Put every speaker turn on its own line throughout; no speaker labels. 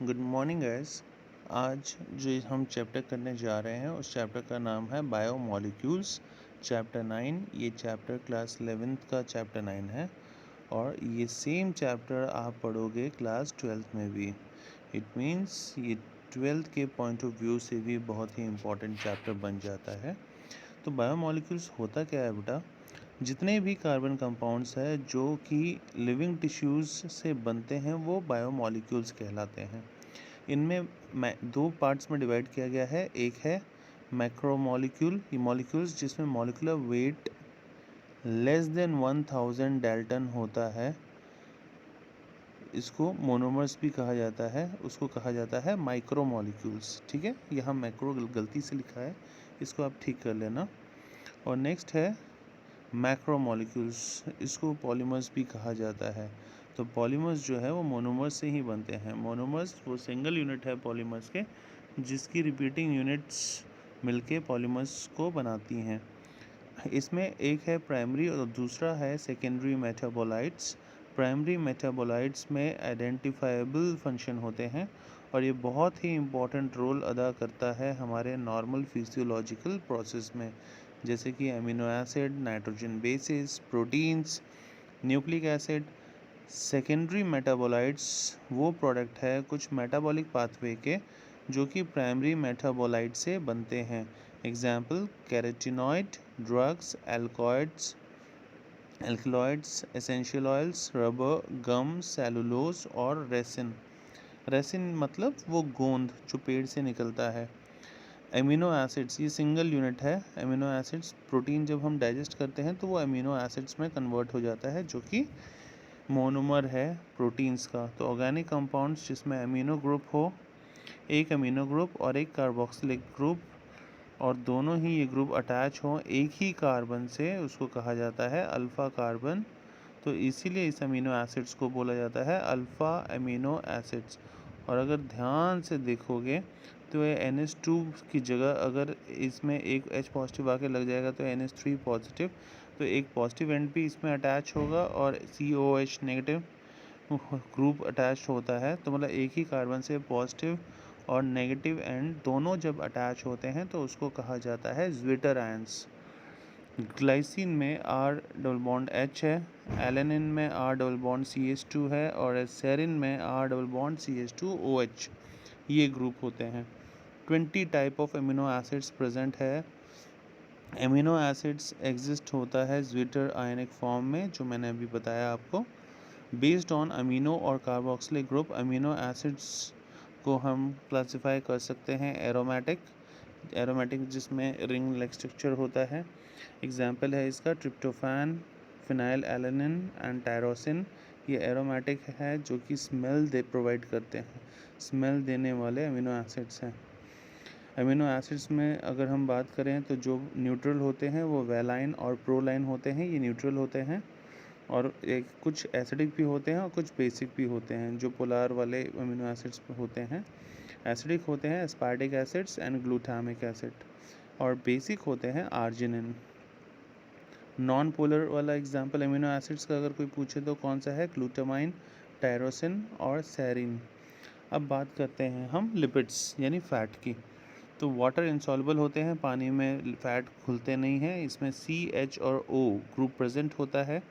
Good morning guys. आज जो हम चैप्टर करने जा रहे हैं उस चैप्टर का नाम है बायोमोलिक्यूल्स चैप्टर 9। ये चैप्टर क्लास 11th का चैप्टर 9 है और ये सेम चैप्टर आप पढ़ोगे क्लास 12th में भी। इट मीन्स ये 12th के पॉइंट ऑफ व्यू से भी बहुत ही इम्पोर्टेंट चैप्टर बन जाता है। तो बायोमोलिक्यूल्स होता क्या है बेटा? जितने भी कार्बन कंपाउंड्स है जो कि लिविंग टिश्यूज़ से बनते हैं वो बायोमोलिक्यूल्स कहलाते हैं। इनमें दो पार्ट्स में डिवाइड किया गया है। एक है मैक्रोमोलिक्यूल मॉलिक्यूल्स जिसमें molecular weight less than 1000 Dalton होता है। इसको मोनोमर्स भी कहा जाता है। उसको कहा जाता है माइक्रोमोलिक्यूल्स। ठीक है, यहाँ मैक्रो गलती से लिखा है, इसको आप ठीक कर लेना। और नेक्स्ट है मैक्रोमोलिक्यूल्स, इसको पॉलीमर्स भी कहा जाता है। तो पॉलीमर्स जो है वो मोनोमर्स से ही बनते हैं। मोनोमर्स वो सिंगल यूनिट है पॉलीमर्स के जिसकी रिपीटिंग यूनिट्स मिलके पॉलीमर्स को बनाती हैं। इसमें एक है प्राइमरी और दूसरा है सेकेंडरी मेटाबोलाइट्स। प्राइमरी मेटाबोलाइट्स में आइडेंटिफाइबल फंक्शन होते हैं और ये बहुत ही इम्पोर्टेंट रोल अदा करता है हमारे नॉर्मल फिजियोलॉजिकल प्रोसेस में, जैसे कि amino acid, nitrogen bases, proteins, nucleic acid. Secondary metabolites वो प्रोडक्ट है कुछ मेटाबॉलिक पाथवे के जो कि प्राइमरी मेटाबोलाइट से बनते हैं। Example carotenoid, drugs, alkaloids, essential oils, rubber, gum, cellulose और रेसिन। रेसिन मतलब वो गोंद जो पेड़ से निकलता है। एमिनो एसिड्स ये सिंगल यूनिट है। एमिनो एसिड्स प्रोटीन जब हम डाइजेस्ट करते हैं तो वो एमिनो एसिड्स में कन्वर्ट हो जाता है जो कि मोनोमर है प्रोटीन्स का। तो ऑर्गेनिक कंपाउंड्स जिसमें एमिनो ग्रुप हो, एक एमिनो ग्रुप और एक कार्बोक्सिलिक ग्रुप, और दोनों ही ये ग्रुप अटैच हों एक ही कार्बन से, उसको कहा जाता है अल्फ़ा कार्बन। तो इसीलिए इस अमीनो एसिड्स को बोला जाता है अल्फ़ा एमिनो एसिड्स। और अगर ध्यान से देखोगे तो ये NH2 की जगह अगर इसमें एक H पॉजिटिव आके लग जाएगा तो NH3 पॉजिटिव, तो एक पॉजिटिव एंड भी इसमें अटैच होगा और COH नेगेटिव ग्रुप अटैच होता है। तो मतलब एक ही कार्बन से पॉजिटिव और नेगेटिव एंड दोनों जब अटैच होते हैं तो उसको कहा जाता है ज्विटर आयंस। ग्लाइसिन में R डबल बॉन्ड H है, एलेनिन में R डबल बॉन्ड CH2 है और सेरिन में R डबल बॉन्ड CH2OH। ये ग्रुप होते हैं। 20 type of amino acids present है। एमिनो एसिड्स एग्जिस्ट होता है ज्विटर आयनिक फॉर्म में जो मैंने अभी बताया आपको। बेस्ड ऑन अमीनो और कार्बोक्सिलिक ग्रुप अमीनो एसिड्स को हम क्लासिफाई कर सकते हैं एरोमेटिक जिसमें रिंग लाइक स्ट्रक्चर होता है। एग्जाम्पल है इसका tryptophan, phenyl alanine and tyrosine. ये एरोमेटिक है जो कि स्मेल प्रोवाइड करते हैं, स्मेल देने वाले अमीनो एसिड्स हैं। अमीनो एसिड्स में अगर हम बात करें तो जो न्यूट्रल होते हैं वो वेलाइन और प्रोलाइन होते हैं, ये न्यूट्रल होते हैं। और एक कुछ एसिडिक भी होते हैं और कुछ बेसिक भी होते हैं। जो पोलार वाले अमीनो एसिड्स होते हैं एसिडिक होते हैं aspartic acids and glutamic acid, और बेसिक होते हैं आर्जिनिन। नॉन पोलर वाला एग्जांपल अमीनो एसिड्स का अगर कोई पूछे तो कौन सा है? ग्लूटामाइन, टायरोसिन और सेरिन। अब बात करते हैं हम लिपिड्स यानी फ़ैट की। तो वाटर इंसॉल्युबल होते हैं, पानी में फ़ैट घुलते नहीं हैं। इसमें CH और O ग्रुप प्रेजेंट होता है।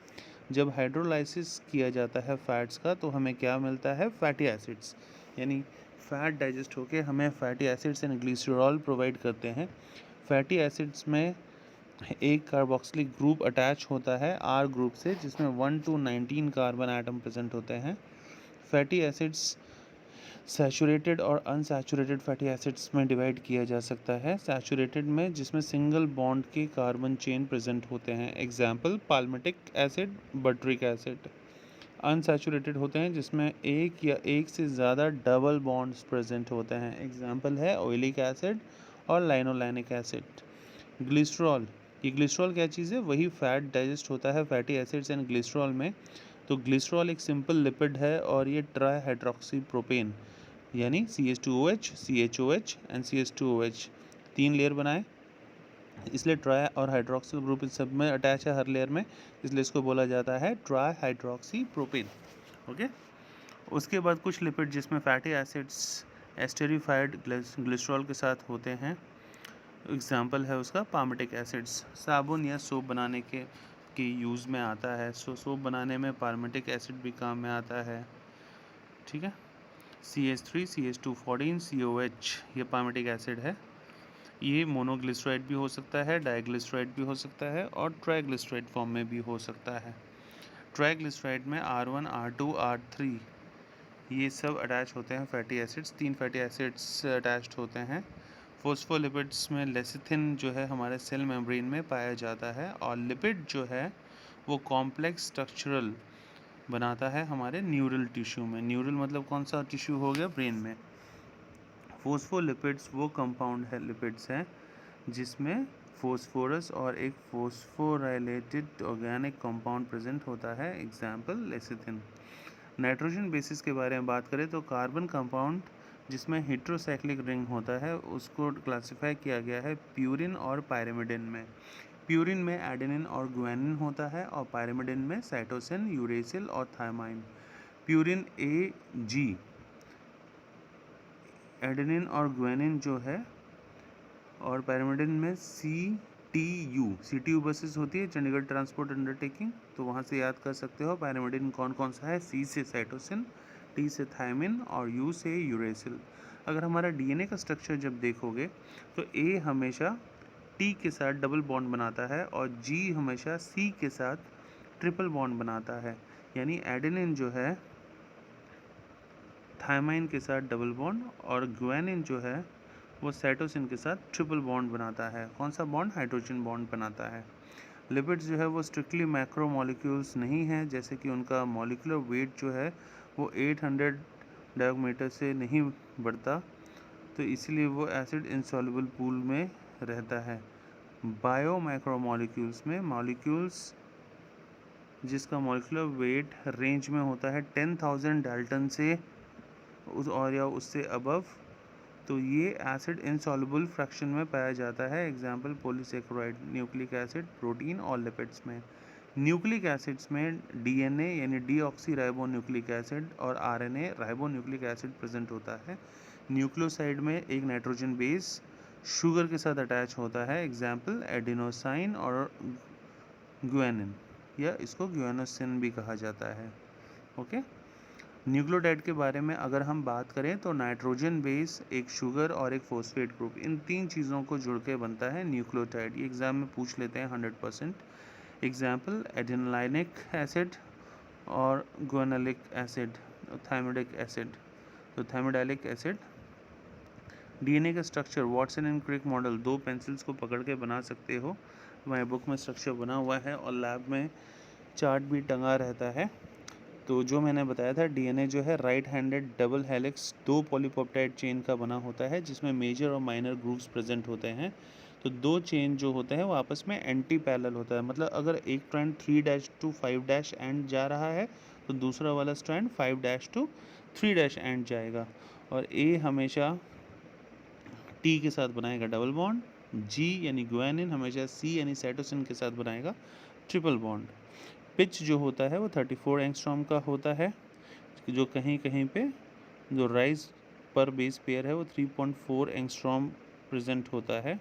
जब हाइड्रोलाइसिस किया जाता है फ़ैट्स का तो हमें क्या मिलता है? फैटी एसिड्स, यानी फ़ैट डाइजेस्ट होकर हमें fatty acids and glycerol provide करते हैं। फैटी एसिड्स में एक कार्बोक्सिलिक ग्रुप अटैच होता है R ग्रुप से जिसमें 1 to 19 कार्बन आइटम प्रेजेंट होते हैं। फैटी एसिड्स सैचुरेटेड और अनसैचुरेटेड फैटी एसिड्स में डिवाइड किया जा सकता है। सैचुरेटेड में जिसमें सिंगल बॉन्ड के कार्बन चेन प्रेजेंट होते हैं। Example palmitic acid, butyric acid. Unsaturated होते हैं जिसमें एक या एक से ज़्यादा डबल बॉन्ड्स प्रेजेंट होते हैं। एग्जाम्पल है ऑयलिक एसिड और लाइनोलाइनिक एसिड। ग्लिसरॉल, ये ग्लिसरॉल क्या चीज़ है? वही फैट डाइजेस्ट होता है फैटी एसिड्स एंड ग्लिसरॉल में। तो ग्लिसरॉल एक सिंपल लिपिड है और ये ट्राई हाइड्रोक्सी प्रोपेन यानी CH2OH, CHOH and CH2OH 3 layer बनाए, इसलिए ट्राई और हाइड्रोक्सिल ग्रुप इस सब में अटैच है हर लेयर में, इसलिए इसको बोला जाता है ट्राई हाइड्रोक्सी प्रोपेन। ओके, उसके बाद कुछ लिपिड जिसमें फैटी एसिड्स एस्टेरिफाइड ग्लिसरॉल के साथ होते हैं, एग्जाम्पल है उसका पाल्मिटिक एसिड्स। साबुन या सोप बनाने के यूज़ में आता है, सोप बनाने में पाल्मिटिक एसिड भी काम में आता है, ठीक है। CH3, CH2, COH ये पाल्मिटिक एसिड है। ये मोनोग्लिसराइड भी हो सकता है, डाइग्लिसराइड भी हो सकता है और ट्राइग्लिसराइड फॉर्म में भी हो सकता है। ट्राइग्लिसराइड में R1, R2, R3 ये सब अटैच होते हैं fatty acids, 3 fatty acids attached होते हैं। फोस्फोलिपिड्स में लेसिथिन जो है हमारे सेल मेम्ब्रेन में पाया जाता है, और लिपिड जो है वो कॉम्प्लेक्स स्ट्रक्चरल बनाता है हमारे न्यूरल टिश्यू में। न्यूरल मतलब कौन सा टिश्यू हो गया, ब्रेन में। फोस्फोलिपिड्स वो कंपाउंड है, लिपिड्स हैं जिसमें फोस्फोरस और एक फोस्फोराइलेटेड ऑर्गेनिक कंपाउंड प्रेजेंट होता है, एग्जाम्पल लेसिथिन। नाइट्रोजन बेसिस के बारे में बात करें तो कार्बन कंपाउंड जिसमें हेट्रोसाइक्लिक रिंग होता है उसको क्लासिफाई किया गया है प्यूरिन और पायरिमिडिन में। प्यूरिन में एडेनिन और गुआनिन होता है और पायरिमिडिन में साइटोसिन, यूरेसिल और थायमाइन। प्यूरिन AG, एडेनिन और गुआनिन जो है, और पायरिमिडिन में CTU बसेस होती है, चंडीगढ़ ट्रांसपोर्ट अंडरटेकिंग, तो वहाँ से याद कर सकते हो पायरिमिडिन कौन कौन सा है। C से साइटोसिन, T से थायमिन और U से यूरेसिल। अगर हमारा DNA का स्ट्रक्चर जब देखोगे तो A हमेशा T के साथ डबल बॉन्ड बनाता है और G हमेशा C के साथ ट्रिपल बॉन्ड बनाता है, यानी एडेनिन जो है थायमाइन के साथ डबल बॉन्ड और गुआनिन जो है वो साइटोसिन के साथ ट्रिपल बॉन्ड बनाता है। कौन सा बॉन्ड, हाइड्रोजन बॉन्ड बनाता है। लिपिड्स जो है वो स्ट्रिक्टली मैक्रो मॉलिक्यूल्स नहीं हैं, जैसे कि उनका मॉलिक्यूलर वेट जो है वो 800 डायोमीटर से नहीं बढ़ता, तो इसीलिए वो एसिड इनसॉल्युबल पूल में रहता है। बायो मैक्रो मॉलिक्यूल्स में मॉलिक्यूल्स जिसका मॉलिक्यूलर वेट रेंज में होता है 10,000 डाल्टन से और या उससे अबव, तो ये एसिड इनसॉल्युबल फ्रैक्शन में पाया जाता है, example polysaccharide, nucleic acid, protein और लिपिड्स में। न्यूक्लिक एसिड्स में DNA यानी डीऑक्सी राइबो न्यूक्लिक एसिड और RNA ribo nucleic acid present होता है। न्यूक्लियोसाइड में एक नाइट्रोजन बेस शुगर के साथ अटैच होता है, एग्जाम्पल एडिनोसाइन और गुआनिन, या इसको गुआनोसिन भी कहा जाता है। ओके, न्यूक्लियोटाइड के बारे में अगर हम बात करें तो नाइट्रोजन बेस, एक शुगर और एक फॉस्फेट ग्रुप, इन 3 चीज़ों को जुड़ के बनता है न्यूक्लियोटाइड। ये एग्जाम में पूछ लेते हैं 100%। एग्जाम्पल एडिनोलाइनिक एसिड और गुआनिलिक एसिड, थायमिडिक एसिड। तो थायमिडाइलिक एसिड। DNA का structure Watson and Crick model, 2 pencils को पकड़ के बना सकते हो, हमारे बुक में स्ट्रक्चर बना हुआ है और लैब में चार्ट भी टंगा रहता है। तो जो मैंने बताया था, DNA जो है right handed double helix 2 polypeptide chain का बना होता है जिसमें मेजर और माइनर ग्रुप्स प्रेजेंट होते हैं। तो 2 चेन जो होते हैं वो आपस में एंटी पैरेलल होता है, मतलब अगर एक स्ट्रैंड 3' to 5' एंड जा रहा है तो दूसरा वाला स्ट्रैंड 5' to 3' एंड जाएगा। और A हमेशा T के साथ बनाएगा डबल बॉन्ड, G यानी गुआनिन हमेशा C यानी साइटोसिन के साथ बनाएगा ट्रिपल बॉन्ड। पिच जो होता है वो 34 एंगस्ट्रॉम का होता है, जो कहीं कहीं पे जो राइज पर बेस पेयर है वो 3.4 एंगस्ट्रॉम प्रेजेंट होता है,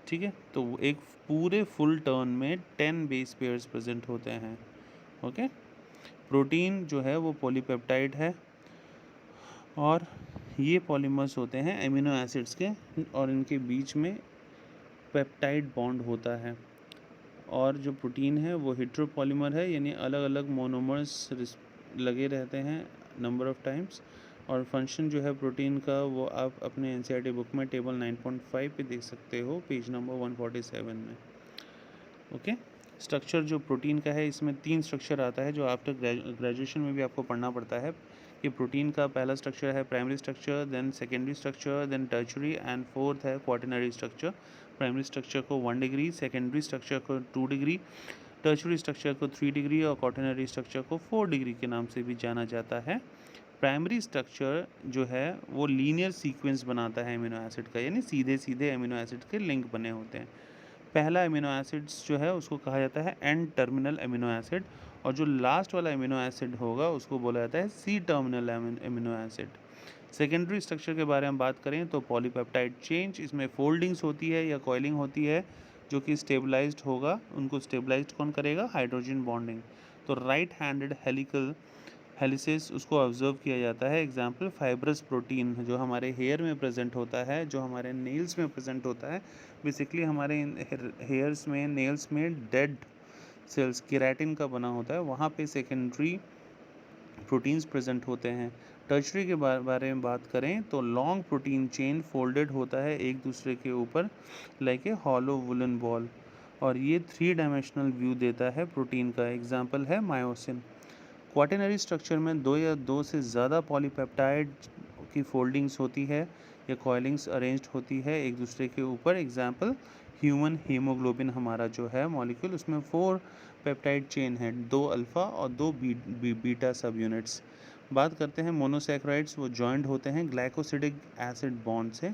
ठीक है। तो एक पूरे फुल टर्न में 10 बेस पेयर्स प्रेजेंट होते हैं। ओके, प्रोटीन जो है वो पॉलीपेप्टाइड है और ये पॉलीमर्स होते हैं एमिनो एसिड्स के, और इनके बीच में पेप्टाइड बॉन्ड होता है। और जो प्रोटीन है वो हेट्रोपॉलीमर है, यानी अलग अलग मोनोमर्स लगे रहते हैं नंबर ऑफ टाइम्स। और फंक्शन जो है प्रोटीन का वो आप अपने NCERT बुक में टेबल 9.5 पे देख सकते हो, पेज नंबर 147 में। ओके, स्ट्रक्चर जो प्रोटीन का है इसमें 3 स्ट्रक्चर आता है जो आफ्टर ग्रेजुएशन में भी आपको पढ़ना पड़ता है कि प्रोटीन का पहला स्ट्रक्चर है primary structure, then secondary structure, then tertiary and fourth है क्वाटरनरी स्ट्रक्चर। प्राइमरी स्ट्रक्चर को 1 डिग्री, सेकेंडरी स्ट्रक्चर को 2 डिग्री, टर्शरी स्ट्रक्चर को 3 डिग्री और क्वाटरनरी स्ट्रक्चर को 4 डिग्री के नाम से भी जाना जाता है। प्राइमरी स्ट्रक्चर जो है वो लीनियर सीक्वेंस बनाता है एमिनो एसिड का, यानी सीधे सीधे एमिनो एसिड के लिंक बने होते हैं। पहला एमिनो एसिड्स जो है उसको कहा जाता है एन टर्मिनल एमिनो एसिड, और जो लास्ट वाला अमीनो एसिड होगा उसको बोला जाता है C terminal amino acid. Secondary structure के बारे में बात करें तो पॉलीपेप्टाइड चेंज, इसमें फोल्डिंग्स होती है या कॉइलिंग होती है जो कि स्टेबलाइज्ड होगा। उनको स्टेबलाइज्ड कौन करेगा? Hydrogen bonding. तो राइट हैंडेड हेलिकल हेलिसेस उसको ऑब्जर्व किया जाता है। एग्जाम्पल फाइब्रस प्रोटीन जो हमारे हेयर में प्रेजेंट होता है, जो हमारे नेल्स में प्रेजेंट होता है। बेसिकली हमारे हेयर्स में, नेल्स में डेड सेल्स केराटिन का बना होता है, वहाँ पे सेकेंडरी प्रोटीन्स प्रेजेंट होते हैं। टर्शरी के बारे में बात करें तो लॉन्ग प्रोटीन चेन फोल्डेड होता है एक दूसरे के ऊपर like a hollow woollen ball, और ये 3 डायमेंशनल व्यू देता है प्रोटीन का। एग्जाम्पल है मायोसिन। क्वाटरनरी स्ट्रक्चर में 2 या 2 से ज़्यादा पॉलीपेप्टाइड की फोल्डिंग्स होती है या कॉइलिंग्स अरेंज्ड होती है एक दूसरे के ऊपर। एग्जाम्पल ह्यूमन हीमोग्लोबिन हमारा जो है मॉलिक्यूल, उसमें 4 पेप्टाइड चेन है, 2 अल्फ़ा और 2 बीटा सब यूनिट्स। बात करते हैं मोनोसैकेराइड्स, वो जॉइंट होते हैं ग्लाइकोसिडिक एसिड बॉन्ड से।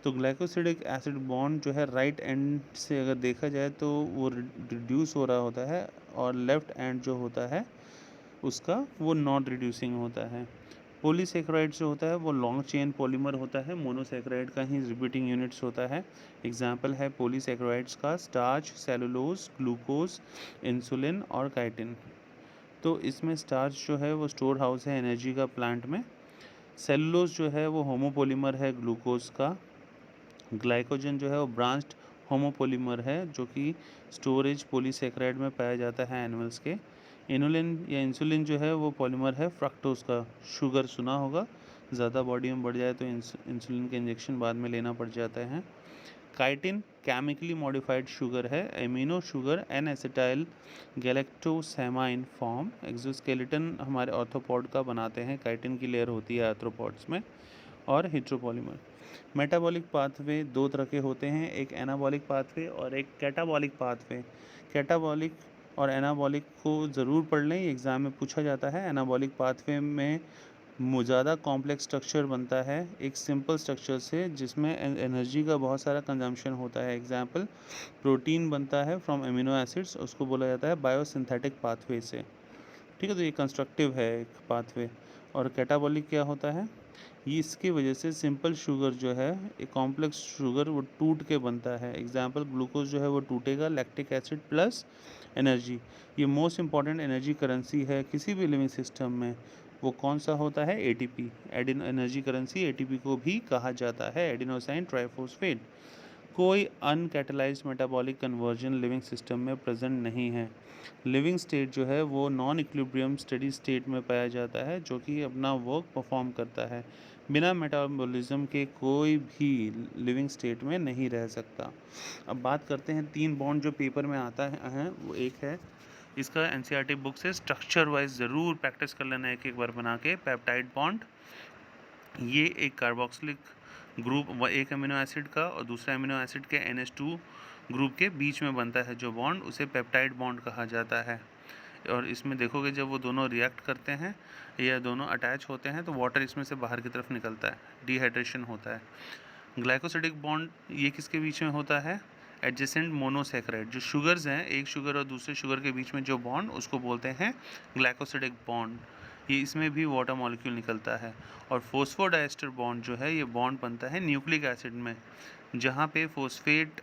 तो ग्लाइकोसिडिक एसिड बॉन्ड जो है राइट एंड से अगर देखा जाए तो वो रिड्यूस हो रहा होता है, और लेफ्ट एंड जो होता है उसका वो नॉन रिड्यूसिंग होता है। पॉलीसेकेराइड जो होता है वो लॉन्ग चेन पॉलीमर होता है, मोनोसेकेराइड का ही रिपीटिंग यूनिट्स होता है। एग्जाम्पल है पॉलीसेकेराइड्स का स्टार्च, सेलुलोज, ग्लूकोज, इंसुलिन और काइटिन। तो इसमें स्टार्च जो है वो स्टोर हाउस है एनर्जी का प्लांट में। सेलुलोज जो है वो होमोपोलीमर है ग्लूकोज का। ग्लाइकोजन जो है वो ब्रांच्ड होमोपोलीमर है जो कि स्टोरेज पॉलीसेकेराइड में पाया जाता है एनिमल्स के। इनुलिन या इंसुलिन जो है वो पॉलीमर है फ्रक्टोज का। शुगर सुना होगा, ज़्यादा बॉडी में बढ़ जाए तो इंसुलिन के इंजेक्शन बाद में लेना पड़ जाता है। काइटिन केमिकली मॉडिफाइड शुगर है, amino sugar N acetyl galactosamine form. Exoskeleton हमारे ऑर्थोपॉड का बनाते हैं, काइटिन की लेयर होती है आर्थ्रोपॉड्स में। और हेट्रोपॉलीमर। मेटाबॉलिक पाथवे 2 तरह के होते हैं, एक एनाबॉलिक पाथवे और एक कैटाबॉलिक पाथवे। कैटाबॉलिक और एनाबॉलिक को ज़रूर पढ़ लें, एग्ज़ाम में पूछा जाता है। एनाबॉलिक पाथवे में ज़्यादा कॉम्प्लेक्स स्ट्रक्चर बनता है एक सिंपल स्ट्रक्चर से, जिसमें एनर्जी का बहुत सारा कंजम्पशन होता है। एग्जाम्पल प्रोटीन बनता है फ्रॉम एमिनो एसिड्स, उसको बोला जाता है बायोसिंथेटिक पाथवे से। ठीक है, तो ये कंस्ट्रक्टिव है एक पाथवे। और कैटाबॉलिक क्या होता है? ये इसकी वजह से सिंपल शुगर जो है, एक कॉम्प्लेक्स शुगर वो टूट के बनता है। एग्जाम्पल ग्लूकोज जो है वो टूटेगा, लैक्टिक एसिड प्लस एनर्जी। ये मोस्ट इंपॉर्टेंट एनर्जी करेंसी है किसी भी लिविंग सिस्टम में। वो कौन सा होता है? ATP. Adeno energy currency ATP को भी कहा जाता है, एडिनोसाइन ट्राइफॉस्फेट। कोई uncatalysed metabolic conversion living system में प्रेजेंट नहीं है। लिविंग स्टेट जो है वो नॉन इक्विलिब्रियम स्टेडी स्टेट में पाया जाता है, जो कि अपना वर्क परफॉर्म करता है। बिना मेटाबॉलिज्म के कोई भी लिविंग स्टेट में नहीं रह सकता। अब बात करते हैं 3 बॉन्ड जो पेपर में आता है। वो एक है, इसका एनसीईआरटी बुक से स्ट्रक्चर वाइज ज़रूर प्रैक्टिस कर लेना एक बार बना के। पेप्टाइड बॉन्ड, ये एक कार्बोक्सिलिक ग्रुप एक अमीनो एसिड का और दूसरा अमीनो एसिड के NH2 ग्रुप के बीच में बनता है जो बॉन्ड, उसे पेप्टाइड बॉन्ड कहा जाता है। और इसमें देखोगे जब वो दोनों रिएक्ट करते हैं या दोनों अटैच होते हैं तो वाटर इसमें से बाहर की तरफ निकलता है, डिहाइड्रेशन होता है। ग्लाइकोसिडिक बॉन्ड ये किसके बीच में होता है? एडजेसेंट मोनोसेकेराइड, जो शुगर्स हैं, एक शुगर और दूसरे शुगर के बीच में जो बॉन्ड, उसको बोलते हैं ग्लाइकोसिडिक बॉन्ड। ये इसमें भी वाटर मॉलिक्यूल निकलता है। और फोस्फोडाइस्टर बॉन्ड जो है, ये बॉन्ड बनता है न्यूक्लिक एसिड में, जहाँ पे फोस्फेट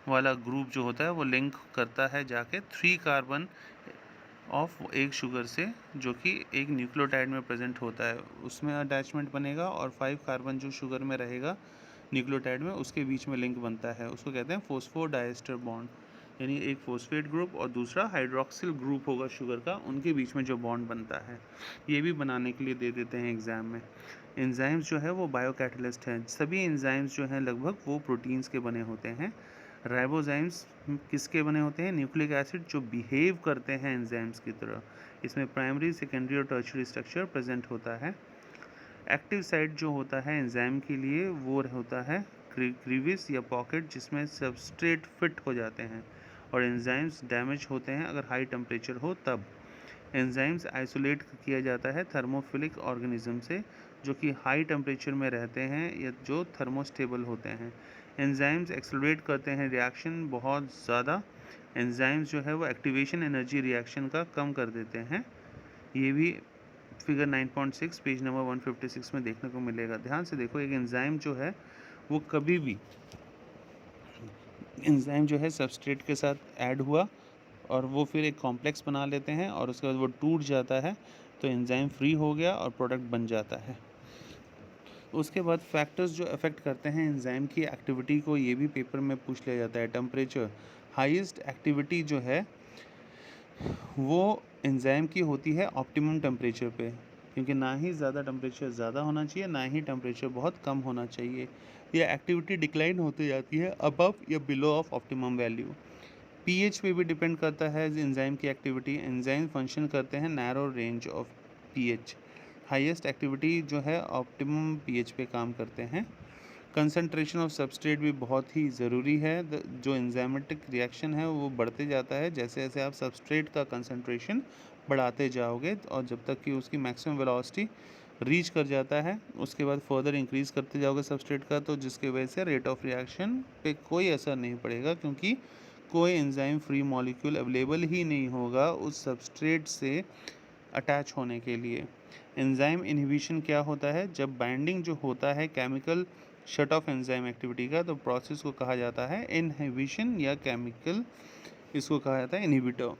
वाला ग्रुप जो होता है वो लिंक करता है जाके 3 कार्बन ऑफ एक शुगर से, जो कि एक न्यूक्लियोटाइड में प्रेजेंट होता है, उसमें अटैचमेंट बनेगा, और 5 कार्बन जो शुगर में रहेगा न्यूक्लियोटाइड में, उसके बीच में लिंक बनता है, उसको कहते हैं फोस्फोडाइस्टर बॉन्ड। यानी एक फोस्फेट ग्रुप और दूसरा हाइड्रोक्सिल ग्रुप होगा शुगर का, उनके बीच में जो बॉन्ड बनता है। ये भी बनाने के लिए दे देते हैं एग्ज़ाम में। एंजाइम्स जो है वो बायोकैटलिस्ट हैं। सभी एंजाइम्स जो हैं लगभग वो प्रोटीन्स के बने होते हैं। राइबोजाइम्स किसके बने होते हैं? न्यूक्लिक एसिड जो बिहेव करते हैं एंजाइम्स की तरह। इसमें प्राइमरी, सेकेंडरी और टर्शियरी स्ट्रक्चर प्रेजेंट होता है। एक्टिव साइट जो होता है एंजाइम के लिए वो होता है क्रीविस या पॉकेट, जिसमें सबस्ट्रेट फिट हो जाते हैं और एंजाइम्स डैमेज होते हैं अगर हाई टेम्परेचर हो तब। एंजाइम्स आइसोलेट किया जाता है थर्मोफिलिक ऑर्गेनिज्म से, जो कि हाई टेम्परेचर में रहते हैं या जो थर्मोस्टेबल होते हैं। एंजाइम्स एक्सेलरेट करते हैं रिएक्शन बहुत ज़्यादा एंजाइम्स जो है वो एक्टिवेशन एनर्जी रिएक्शन का कम कर देते हैं। ये भी फिगर 9.6 पेज नंबर 156 में देखने को मिलेगा। ध्यान से देखो, एक एंजाइम जो है वो कभी भी एंजाइम जो है सबस्ट्रेट के साथ ऐड हुआ और वो फिर एक कॉम्प्लेक्स बना लेते हैं और उसके बाद वो टूट जाता है, तो एंजाइम फ्री हो गया और प्रोडक्ट बन जाता है। उसके बाद फैक्टर्स जो अफेक्ट करते हैं एंजाइम की एक्टिविटी को, ये भी पेपर में पूछ लिया जाता है। टेम्परेचर, हाईएस्ट एक्टिविटी जो है वो एंजाइम की होती है ऑप्टिमम टेम्परेचर पे, क्योंकि ना ही ज़्यादा टेम्परेचर ज़्यादा होना चाहिए, ना ही टेम्परेचर बहुत कम होना चाहिए। यह एक्टिविटी डिक्लाइन होती जाती है अबव या below of optimum value. PH पे भी डिपेंड करता है एंजाइम की एक्टिविटी। एंजाइम फंक्शन करते हैं narrow range of pH. Highest activity जो है ऑप्टिमम पीएच पे काम करते हैं। कंसंट्रेशन ऑफ सबस्ट्रेट भी बहुत ही ज़रूरी है। जो एंजाइमेटिक रिएक्शन है वो बढ़ते जाता है जैसे जैसे आप सबस्ट्रेट का कंसंट्रेशन बढ़ाते जाओगे, और जब तक कि उसकी मैक्सिमम वेलोसिटी रीच कर जाता है उसके बाद फर्दर इंक्रीज़ करते जाओगे सबस्ट्रेट का, तो जिसकी वजह से रेट ऑफ रिएक्शन पे कोई असर नहीं पड़ेगा, क्योंकि कोई एंजाइम फ्री मॉलिक्यूल अवेलेबल ही नहीं होगा उस सबस्ट्रेट से अटैच होने के लिए। एंजाइम इनहिबिशन क्या होता है? जब बाइंडिंग जो होता है chemical shut off enzyme activity का, तो प्रोसेस को कहा जाता है इनहिबिशन, या केमिकल इसको कहा जाता है इनहिबिटर।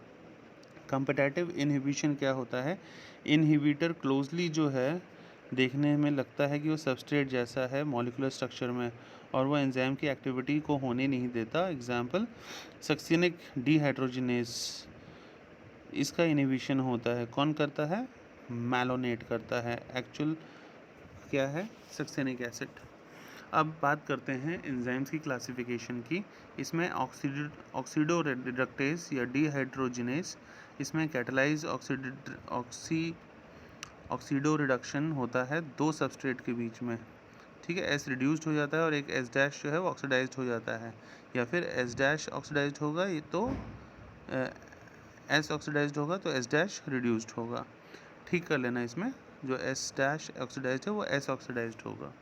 कॉम्पिटिटिव इनहिबिशन क्या होता है? इनहिबिटर क्लोजली जो है देखने में लगता है कि वो सबस्ट्रेट जैसा है मॉलिक्यूलर स्ट्रक्चर में, और वो एंजाइम की एक्टिविटी को होने नहीं देता। एग्जाम्पल, सक्सिनिक डिहाइड्रोजिनेस, इसका इनहिबिशन होता है। कौन करता है? मैलोनेट करता है। एक्चुअल क्या है? Succinic acid. अब बात करते हैं एंजाइम्स की क्लासिफिकेशन की। इसमें ऑक्सीडो रिडक्टेज या डिहाइड्रोजिनेस, इसमें कैटलाइज ऑक्सीडो रिडक्शन होता है दो सबस्ट्रेट के बीच में, ठीक है। एस रिड्यूस्ड हो जाता है और एक एस डैश जो है वो ऑक्सीडाइज्ड हो जाता है, या फिर एस डैश ऑक्सीडाइज्ड होगा ये तो एस ऑक्सीडाइज्ड होगा तो एस डैश रिड्यूस्ड होगा। ठीक कर लेना, इसमें जो एस डैश ऑक्सीडाइज्ड है वो एस ऑक्सीडाइज्ड होगा।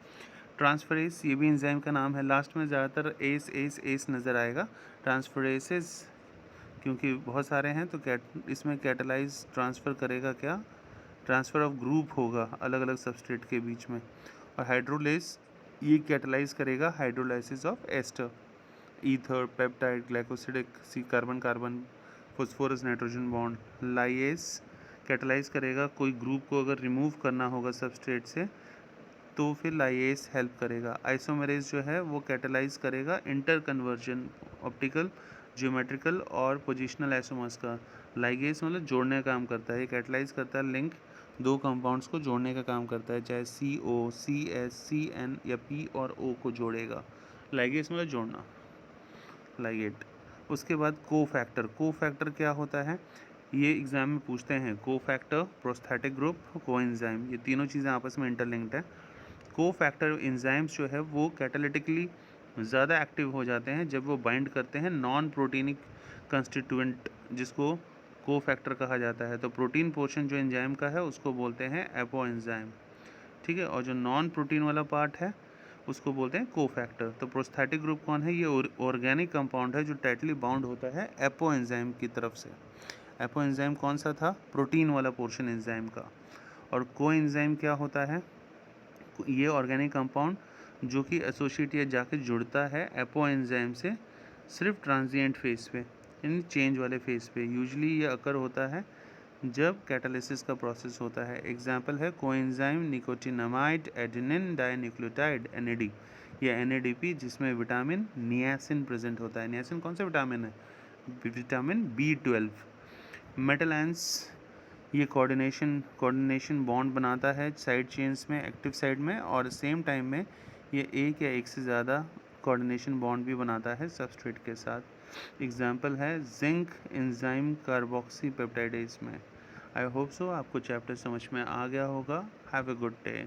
ट्रांसफरेस, ये भी एंजाइम का नाम है। लास्ट में ज़्यादातर एस एस एस नज़र आएगा। ट्रांसफरेसेस क्योंकि बहुत सारे हैं तो इसमें कैटलाइज ट्रांसफ़र करेगा क्या? ट्रांसफ़र ऑफ ग्रुप होगा अलग अलग सबस्ट्रेट के बीच में। और हाइड्रोलेस, ये कैटलाइज करेगा hydrolysis of ester, ether, peptide, glycosidic C carbon carbon, phosphorus nitrogen bond. Lyase catalyse करेगा कोई ग्रुप को अगर रिमूव करना होगा सबस्ट्रेट से, तो फिर लाइएस हेल्प करेगा। आइसोमेरेज जो है वो कैटलाइज करेगा इंटर कन्वर्जन, ऑप्टिकल, ज्योमेट्रिकल और पोजिशनल आइसोमर्स का। लाइगेस मतलब जोड़ने का काम करता है, ये कैटलाइज करता है लिंक, दो कंपाउंड्स को जोड़ने का काम करता है, चाहे CO, CS, CN या P और O को जोड़ेगा। लाइगेस मतलब जोड़ना, लाइगेट। उसके बाद कोफैक्टर। कोफैक्टर क्या होता है? ये एग्जाम में पूछते हैं। कोफैक्टर, प्रोस्थेटिक ग्रुप, कोएंजाइम, ये तीनों चीज़ें आपस में इंटरलिंक्ड है। कोफैक्टर एंजाइम्स जो है वो कैटालिटिकली ज़्यादा एक्टिव हो जाते हैं जब वो बाइंड करते हैं नॉन प्रोटीनिक कंस्टिट्यूएंट, जिसको कोफैक्टर कहा जाता है। तो प्रोटीन पोर्शन जो एंजाइम का है उसको बोलते हैं एपो एंजाइम, ठीक है, और जो नॉन प्रोटीन वाला पार्ट है उसको बोलते हैं कोफैक्टर। तो प्रोस्थेटिक ग्रुप कौन है? ये ऑर्गेनिक कंपाउंड है जो टाइटली बाउंड होता है एपो एंजाइम की तरफ से। एपो एंजाइम कौन सा था? प्रोटीन वाला पोर्शन एंजाइम का। और को एंजाइम क्या होता है? ये ऑर्गेनिक कंपाउंड जो कि एसोसिएट या जाके जुड़ता है एपो एंजाइम से सिर्फ ट्रांजिएंट फेज पे, यानी चेंज वाले फेज पे। यूजली ये अकर होता है जब कैटालिसिस का प्रोसेस होता है। एग्जाम्पल है coenzyme nicotinamide adenine dinucleotide NAD या NADP, जिसमें विटामिन नियासिन प्रेजेंट होता है। नियासिन कौन सा विटामिन है? Vitamin B12। मेटल आयंस, ये कोऑर्डिनेशन बॉन्ड बनाता है साइड चेन्स में, एक्टिव साइड में, और सेम टाइम में ये एक या एक से ज़्यादा कोऑर्डिनेशन बॉन्ड भी बनाता है सबस्ट्रेट के साथ। एग्जाम्पल है जिंक एंजाइम कार्बोक्सी पेप्टाइडेज में। आई होप सो आपको चैप्टर समझ में आ गया होगा। Have a good day.